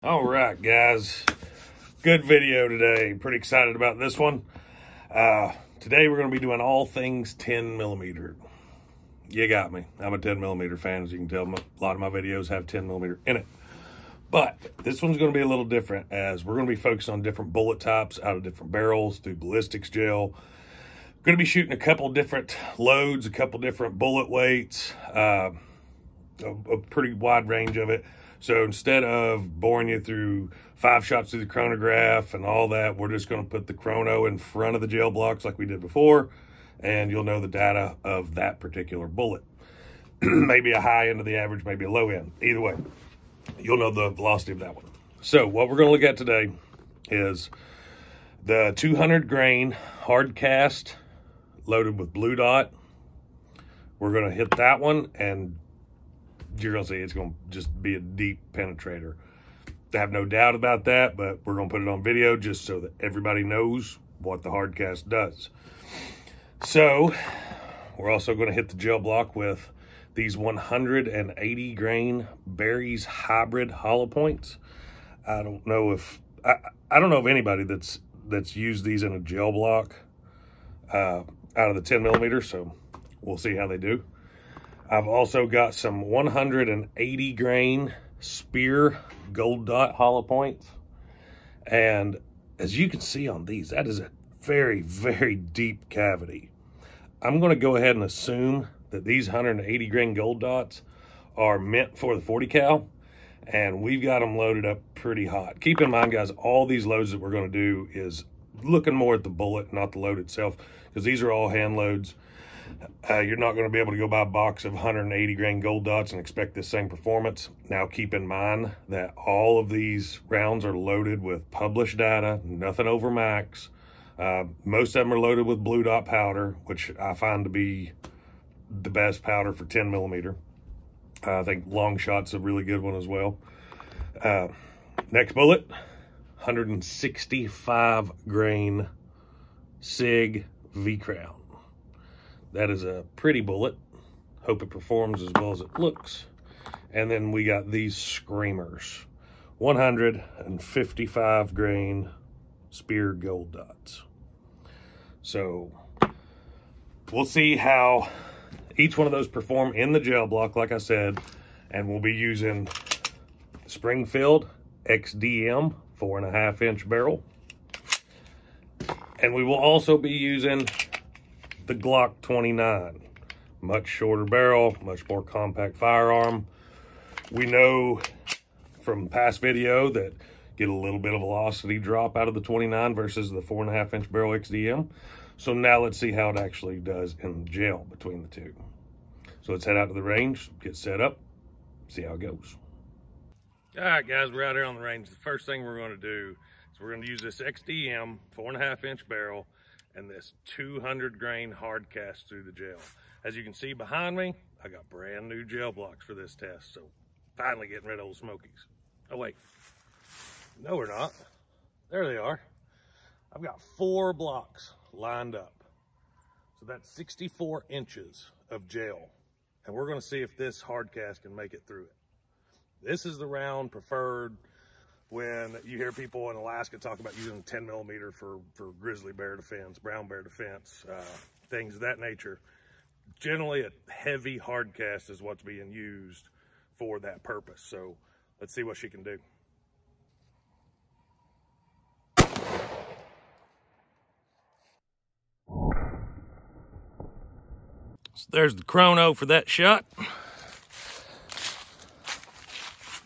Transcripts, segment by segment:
All right, guys, good video today. Pretty excited about this one. Today we're going to be doing all things 10 millimeter. You got me. I'm a 10 millimeter fan, as you can tell. A lot of my videos have 10 millimeter in it. But this one's going to be a little different, as we're going to be focused on different bullet types out of different barrels through ballistics gel. Going to be shooting a couple different loads, a couple different bullet weights, a pretty wide range of it. So instead of boring you through 5 shots through the chronograph and all that, we're just going to put the chrono in front of the gel blocks like we did before, and you'll know the data of that particular bullet. Maybe a high end of the average, maybe a low end. Either way, you'll know the velocity of that one. So what we're going to look at today is the 200 grain hard cast loaded with blue dot. We're going to hit that one, and you're going to see it's going to just be a deep penetrator. I have no doubt about that, but we're going to put it on video just so that everybody knows what the hard cast does. So we're also going to hit the gel block with these 180 grain Berry's hybrid hollow points. I don't know if anybody that's used these in a gel block out of the 10 millimeter, so we'll see how they do. I've also got some 180 grain Spear gold dot hollow points, and as you can see on these, that is a very, very deep cavity. I'm going to go ahead and assume that these 180 grain gold dots are meant for the 40 cal, and we've got them loaded up pretty hot. Keep in mind, guys, all these loads that we're going to do is looking more at the bullet, not the load itself, because these are all hand loads. You're not going to be able to go buy a box of 180 grain gold dots and expect the same performance. Now, keep in mind that all of these rounds are loaded with published data, nothing over max. Most of them are loaded with blue dot powder, which I find to be the best powder for 10 millimeter. I think long shot's a really good one as well. Next bullet, 165 grain SIG V-Crown. That is a pretty bullet. Hope it performs as well as it looks. And then we got these screamers, 155 grain Spear gold dots. So we'll see how each one of those perform in the gel block, like I said, and we'll be using Springfield XDM 4.5 inch barrel. And we will also be using the Glock 29, much shorter barrel, much more compact firearm. We know from past video that get a little bit of velocity drop out of the 29 versus the 4.5 inch barrel XDM. So now let's see how it actually does in the gel between the two. So let's head out to the range, get set up, see how it goes. All right, guys, we're out here on the range. The first thing we're going to do is we're going to use this XDM 4.5 inch barrel and this 200 grain hard cast through the gel. As you can see behind me, I got brand new gel blocks for this test. So finally getting rid of old Smokies. Oh wait, no we're not. There they are. I've got 4 blocks lined up. So that's 64 inches of gel. And we're gonna see if this hard cast can make it through it. This is the round preferred when you hear people in Alaska talk about using 10 millimeter for grizzly bear defense, brown bear defense, things of that nature. Generally, a heavy hard cast is what's being used for that purpose. So let's see what she can do. So there's the chrono for that shot.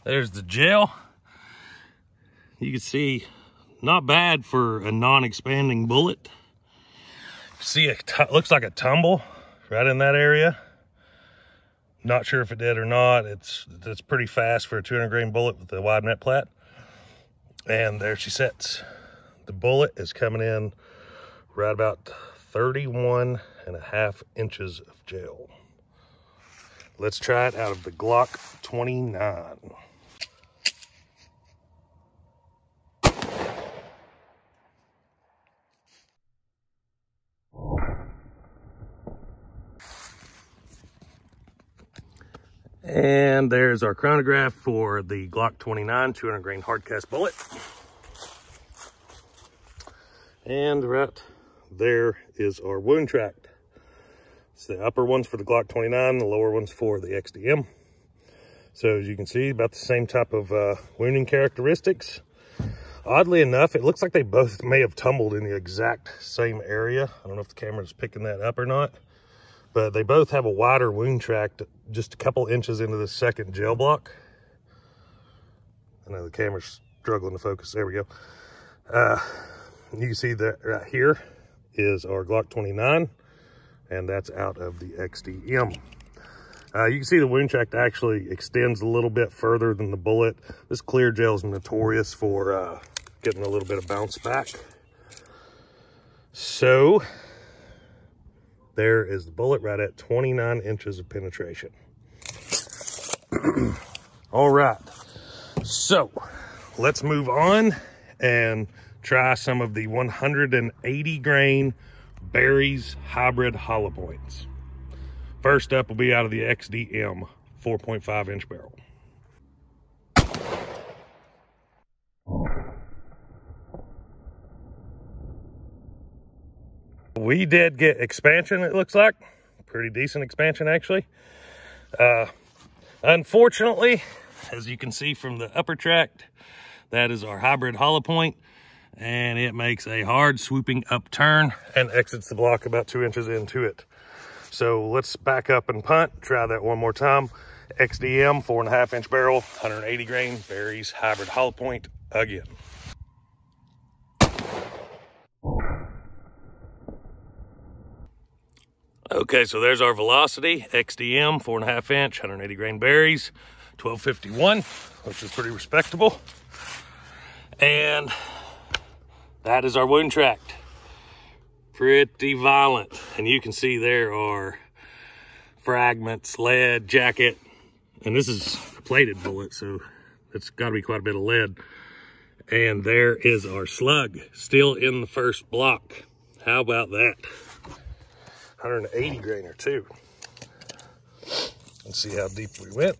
There's the gel. You can see, not bad for a non-expanding bullet. See, it looks like a tumble right in that area. Not sure if it did or not. It's pretty fast for a 200 grain bullet with a wide net plat. And there she sits. The bullet is coming in right about 31.5 inches of gel. Let's try it out of the Glock 29. And there's our chronograph for the Glock 29 200 grain hard cast bullet. And right there is our wound track. It's the upper ones for the Glock 29, the lower ones for the XDM. So as you can see, about the same type of wounding characteristics. Oddly enough, it looks like they both may have tumbled in the exact same area. I don't know if the camera's picking that up or not, but they both have a wider wound tract just a couple inches into the second gel block. I know the camera's struggling to focus. There we go. You can see that right here is our Glock 29, and that's out of the XDM. You can see the wound tract actually extends a little bit further than the bullet. This clear gel is notorious for getting a little bit of bounce back. So there is the bullet right at 29 inches of penetration. All right, so let's move on and try some of the 180 grain Berries hybrid hollow points. First up will be out of the XDM 4.5 inch barrel. We did get expansion, it looks like. Pretty decent expansion, actually. Unfortunately, as you can see from the upper tract, that is our hybrid hollow point, and it makes a hard swooping upturn and exits the block about 2 inches into it. So let's back up and punt, try that one more time. XDM 4.5 inch barrel, 180 grain Berries hybrid hollow point again. Okay, so there's our velocity, XDM 4.5 inch, 180 grain Berries, 1251, which is pretty respectable. And that is our wound tract. Pretty violent. And you can see there are fragments, lead, jacket, and this is a plated bullet, so it's got to be quite a bit of lead. And there is our slug, still in the first block. How about that? 180 grainer too. Let's see how deep we went.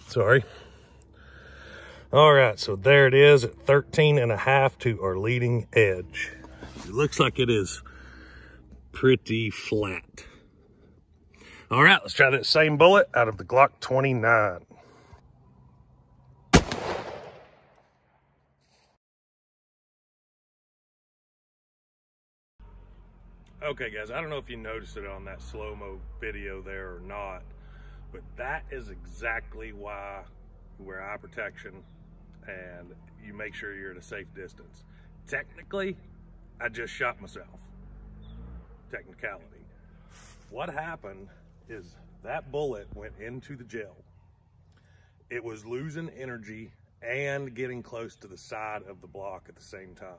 Sorry. All right, so there it is at 13.5 to our leading edge. It looks like it is pretty flat. All right, let's try that same bullet out of the Glock 29. Okay guys, I don't know if you noticed it on that slow-mo video there or not, but that is exactly why you wear eye protection and you make sure you're at a safe distance. Technically, I just shot myself. Technicality. What happened is that bullet went into the gel. It was losing energy and getting close to the side of the block at the same time.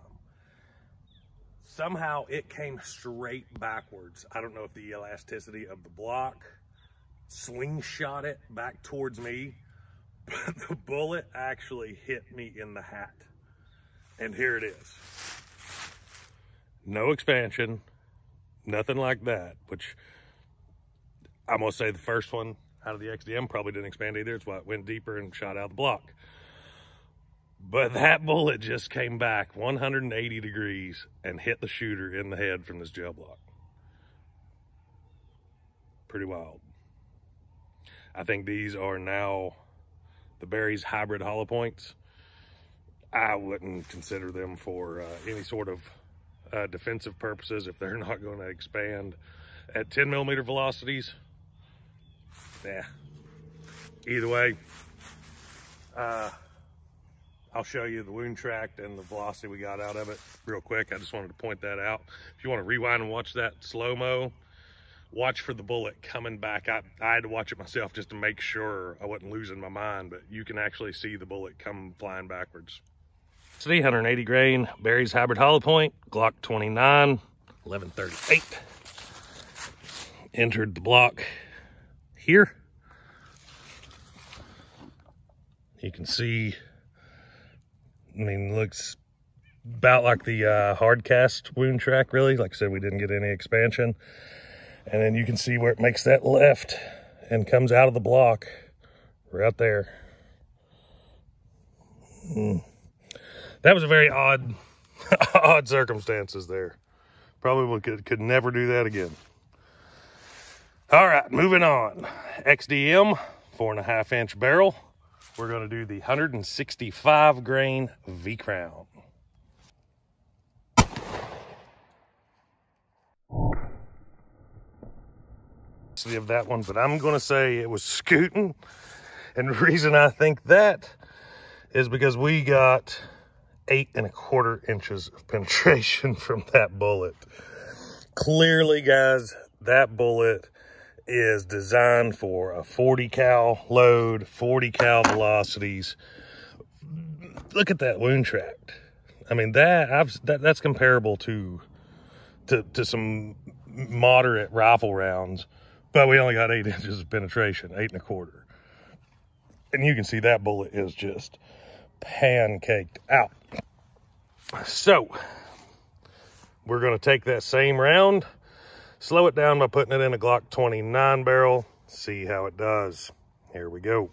Somehow it came straight backwards. I don't know if the elasticity of the block slingshot it back towards me, but the bullet actually hit me in the hat. And here it is. No expansion, nothing like that, which I'm gonna say the first one out of the XDM probably didn't expand either. It's why it went deeper and shot out the block. But that bullet just came back 180 degrees and hit the shooter in the head from this gel block. Pretty wild. I think these are now the Berries hybrid hollow points. I wouldn't consider them for any sort of defensive purposes if they're not going to expand at 10 millimeter velocities. Yeah. Either way, I'll show you the wound tract and the velocity we got out of it real quick. I just wanted to point that out. If you want to rewind and watch that slow-mo, watch for the bullet coming back. I had to watch it myself just to make sure I wasn't losing my mind, but you can actually see the bullet come flying backwards. So the 180 grain Berries hybrid hollow point, Glock 29, 1138. Entered the block here. You can see, I mean, looks about like the hard cast wound track, really. Like I said, we didn't get any expansion. And then you can see where it makes that left and comes out of the block right there. That was a very odd circumstances there. Probably could never do that again. All right, moving on. XDM, 4.5 inch barrel. We're gonna do the 165 grain V-Crown. Of that one, but I'm gonna say it was scooting. And the reason I think that is because we got 8.25 inches of penetration from that bullet. Clearly, guys, that bullet is designed for a 40 cal load, 40 cal velocities. Look at that wound tract. I mean, that's comparable to some moderate rifle rounds, but we only got 8 inches of penetration, 8.25. And you can see that bullet is just pancaked out. So we're going to take that same round, slow it down by putting it in a Glock 29 barrel, see how it does. Here we go.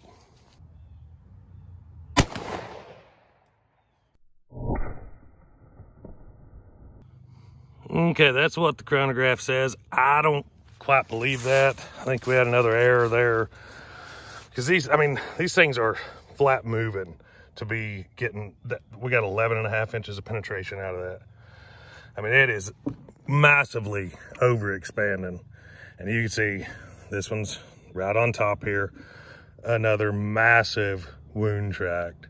Okay, that's what the chronograph says. I don't quite believe that. I think we had another error there, because these things are flat moving to be getting that. We got 11.5 inches of penetration out of that. I mean, it is massively overexpanding. And you can see this one's right on top here. Another massive wound tract.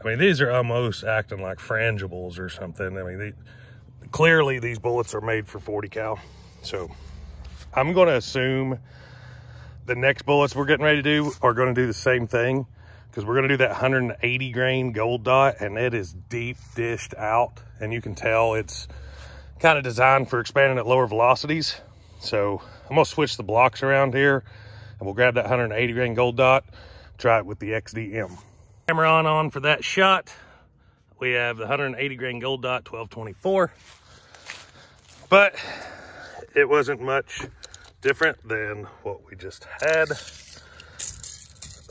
I mean, these are almost acting like frangibles or something. I mean, clearly these bullets are made for 40 cal. So I'm going to assume the next bullets we're getting ready to do are going to do the same thing, because we're going to do that 180 grain gold dot, and it is deep dished out, and you can tell it's kind of designed for expanding at lower velocities. So I'm going to switch the blocks around here, and we'll grab that 180 grain gold dot, try it with the XDM. Camera on for that shot. We have the 180 grain gold dot 1224, but it wasn't much different than what we just had.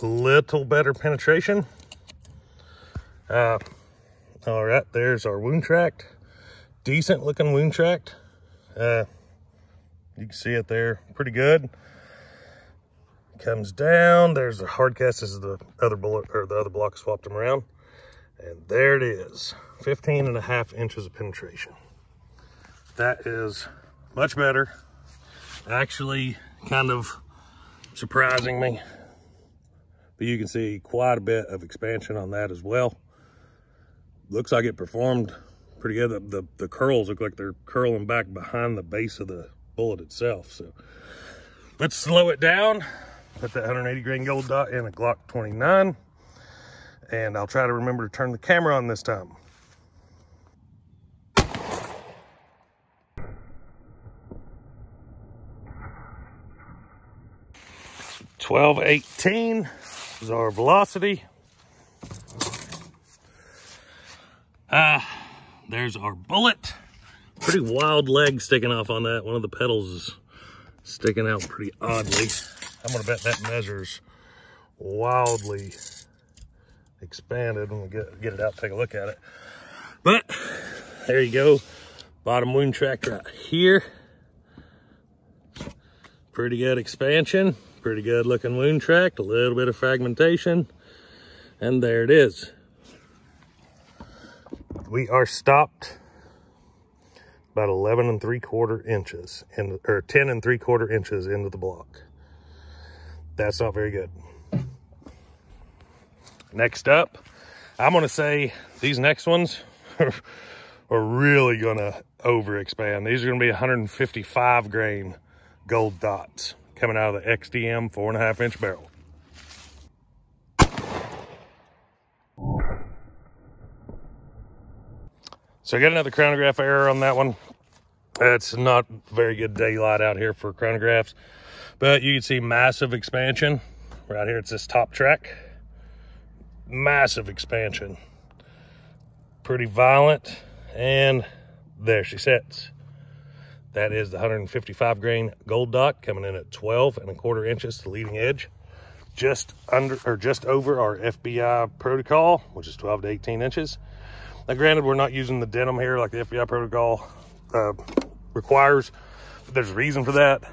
A little better penetration. All right, there's our wound tract. Decent looking wound tract. You can see it there, pretty good. Comes down, there's the hard cast. This is the other bullet, or the other block. Swapped them around. And there it is, 15.5 inches of penetration. That is much better. Actually, kind of surprising me. But you can see quite a bit of expansion on that as well. Looks like it performed pretty good. The curls look like they're curling back behind the base of the bullet itself. So let's slow it down. Put that 180 grain gold dot in a Glock 29. And I'll try to remember to turn the camera on this time. .1218 is our velocity. There's our bullet. Pretty wild leg sticking off on that. One of the petals is sticking out pretty oddly. I'm gonna bet that measures wildly expanded. When we get it out, take a look at it. But there you go. Bottom wound tract right here. Pretty good expansion. Pretty good looking wound tract. A little bit of fragmentation. And there it is. We are stopped about 11.75 inches, or 10.75 inches into the block. That's not very good. Next up, I'm gonna say these next ones are really gonna overexpand. These are gonna be 155 grain gold dots coming out of the XDM 4.5 inch barrel. So I got another chronograph error on that one. It's not very good daylight out here for chronographs, but you can see massive expansion. Right here, it's this top track. Massive expansion. Pretty violent. And there she sits. That is the 155 grain gold dot coming in at 12¼ inches to leading edge. Just under or just over our FBI protocol, which is 12 to 18 inches. Now granted, we're not using the denim here like the FBI protocol requires, but there's a reason for that.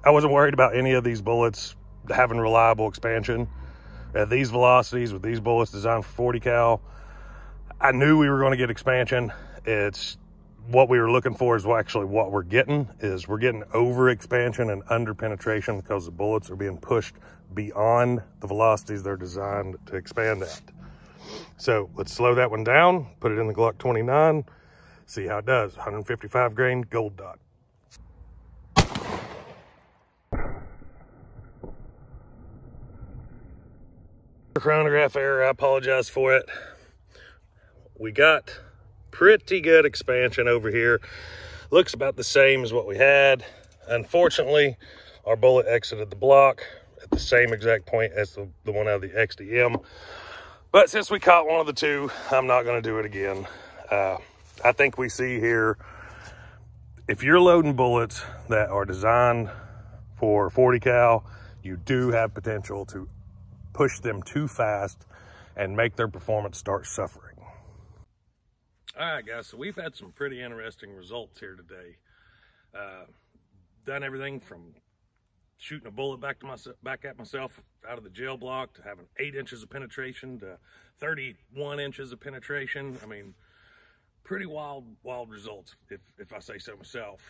I wasn't worried about any of these bullets having reliable expansion. At these velocities with these bullets designed for 40 cal, I knew we were going to get expansion. It's what we were looking for is actually what we're getting. Is we're getting over expansion and under penetration because the bullets are being pushed beyond the velocities they're designed to expand at. So let's slow that one down, put it in the Glock 29, see how it does. 155 grain gold dot. Chronograph error, I apologize for it. We got pretty good expansion over here. Looks about the same as what we had. Unfortunately, our bullet exited the block at the same exact point as the one out of the XDM. But since we caught one of the two, I'm not going to do it again. I think we see here, if you're loading bullets that are designed for 40 cal, you do have potential to push them too fast and make their performance start suffering. All right, guys, so we've had some pretty interesting results here today. Done everything from shooting a bullet back at myself out of the jail block to having 8 inches of penetration to 31 inches of penetration. I mean, pretty wild results, if I say so myself.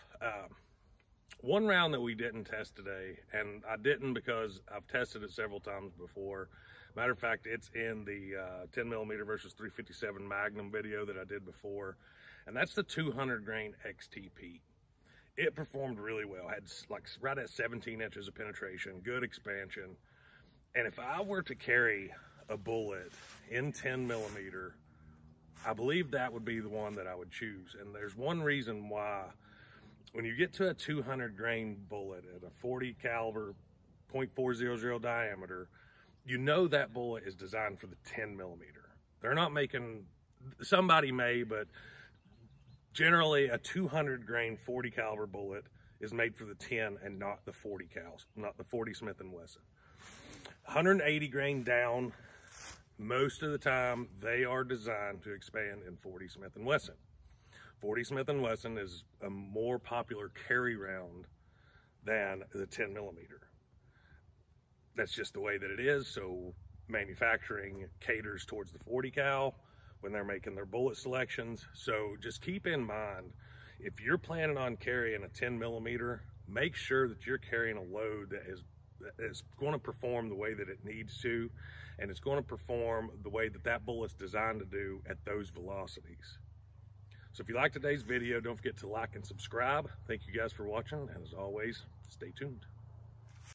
One round that we didn't test today, and I didn't because I've tested it several times before. Matter of fact, it's in the 10mm versus 357 Magnum video that I did before, and that's the 200 grain XTP. It performed really well. Had like right at 17 inches of penetration, good expansion. And if I were to carry a bullet in 10mm, I believe that would be the one that I would choose. And there's one reason why. When you get to a 200 grain bullet at a 40 caliber, .400 diameter, you know that bullet is designed for the 10mm. They're not making, somebody may, but generally a 200 grain 40 caliber bullet is made for the 10 and not the 40 cals, not the 40 Smith & Wesson. 180 grain down, most of the time they are designed to expand in 40 Smith & Wesson. 40 Smith & Wesson is a more popular carry round than the 10mm. That's just the way that it is. So manufacturing caters towards the 40 cal when they're making their bullet selections. So just keep in mind, if you're planning on carrying a 10mm, make sure that you're carrying a load that is going to perform the way that it needs to, and it's going to perform the way that that bullet's designed to do at those velocities. So if you like today's video, don't forget to like and subscribe. Thank you guys for watching, and as always, stay tuned.